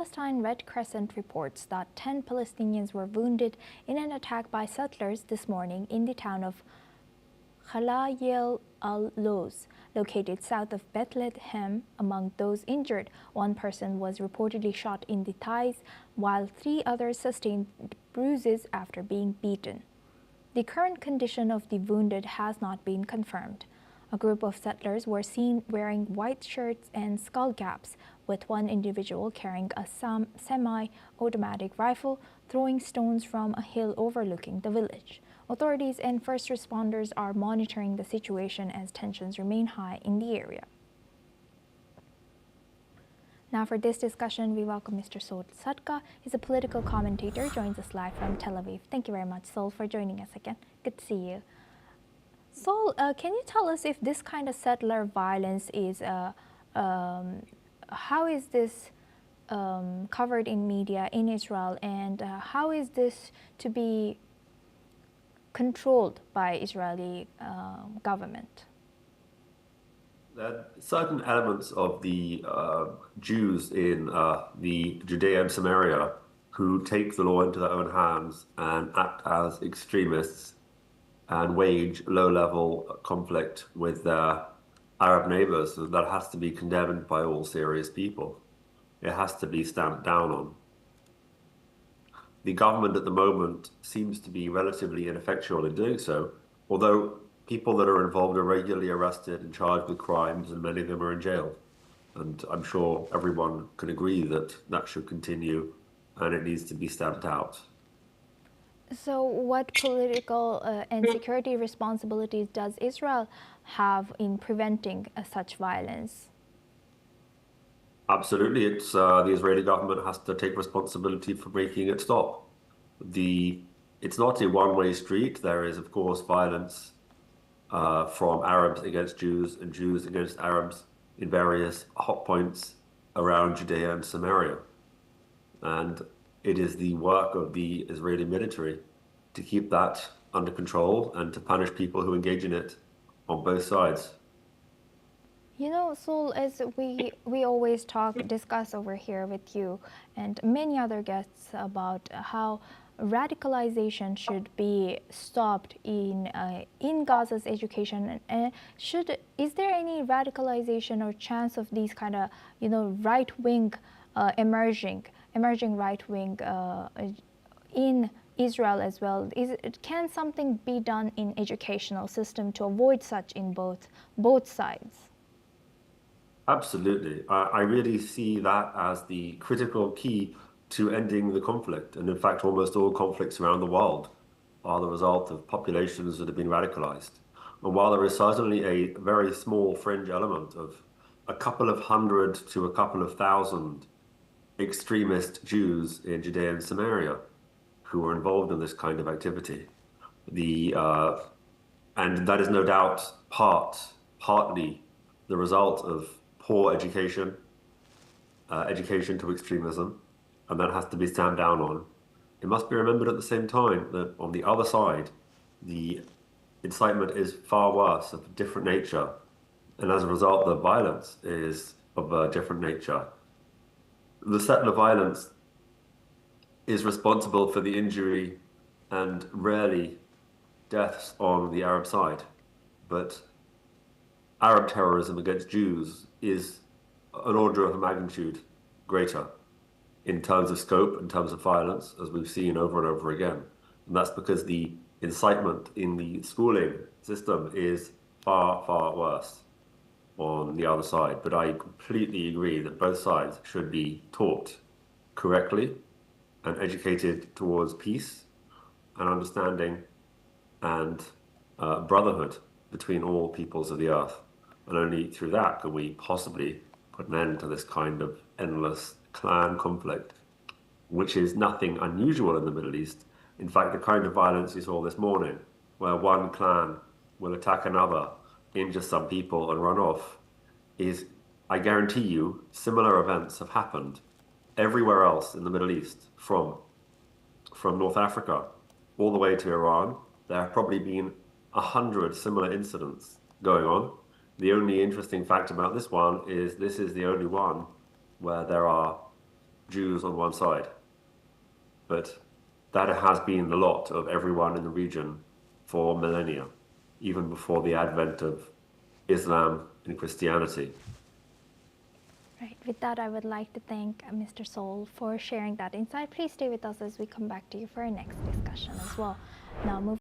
Palestine Red Crescent reports that 10 Palestinians were wounded in an attack by settlers this morning in the town of Khalayel, al-Loz, located south of Bethlehem. Among those injured, one person was reportedly shot in the thighs, while 3 others sustained bruises after being beaten. The current condition of the wounded has not been confirmed. A group of settlers were seen wearing white shirts and skullcaps, with one individual carrying a semi-automatic rifle, throwing stones from a hill overlooking the village. Authorities and first responders are monitoring the situation as tensions remain high in the area. Now for this discussion, we welcome Mr. Sol Sadka. He's a political commentator, joins us live from Tel Aviv. Thank you very much, Sol, for joining us again. Good to see you. Sol, can you tell us if this kind of settler violence is, how is this covered in media in Israel, and how is this to be controlled by Israeli government? Certain elements of the Jews in the Judea and Samaria who take the law into their own hands and act as extremists and wage low-level conflict with their Arab neighbors, that has to be condemned by all serious people. It has to be stamped down on. The government at the moment seems to be relatively ineffectual in doing so, although people that are involved are regularly arrested and charged with crimes, and many of them are in jail. And I'm sure everyone can agree that that should continue and it needs to be stamped out. So what political and security responsibilities does Israel have in preventing such violence? Absolutely. It's the Israeli government has to take responsibility for making it stop. It's not a one-way street. There is, of course, violence from Arabs against Jews and Jews against Arabs in various hot points around Judea and Samaria. And it is the work of the Israeli military to keep that under control and to punish people who engage in it on both sides. You know, Sol, as we always discuss over here with you and many other guests about how radicalization should be stopped in Gaza's education. Is there any radicalization or chance of these kind of right wing emerging right wing in Israel as well? Can something be done in educational system to avoid such in both sides? Absolutely. I really see that as the critical key to ending the conflict. And in fact, almost all conflicts around the world are the result of populations that have been radicalized. And while there is certainly a very small fringe element of a couple of hundred to a couple of thousand extremist Jews in Judea and Samaria who are involved in this kind of activity, and that is no doubt partly the result of poor education to extremism, and that has to be stamped down on. It must be remembered at the same time that on the other side, the incitement is far worse, of a different nature, and as a result, the violence is of a different nature. The settler violence is responsible for the injury and rarely deaths on the Arab side, but Arab terrorism against Jews is an order of magnitude greater in terms of scope, in terms of violence, as we've seen over and over again. And that's because the incitement in the schooling system is far, far worse on the other side. But I completely agree that both sides should be taught correctly and educated towards peace and understanding and brotherhood between all peoples of the earth. And only through that can we possibly put an end to this kind of endless clan conflict, which is nothing unusual in the Middle East. In fact, the kind of violence you saw this morning, where one clan will attack another, injure some people and run off, is, I guarantee you, similar events have happened everywhere else in the Middle East, from North Africa all the way to Iran. There have probably been 100 similar incidents going on. The only interesting fact about this one is this is the only one where there are Jews on one side. But that has been the lot of everyone in the region for millennia, even before the advent of Islam and Christianity. Right. With that, I would like to thank Mr. Soul for sharing that insight. Please stay with us as we come back to you for our next discussion as well. Now,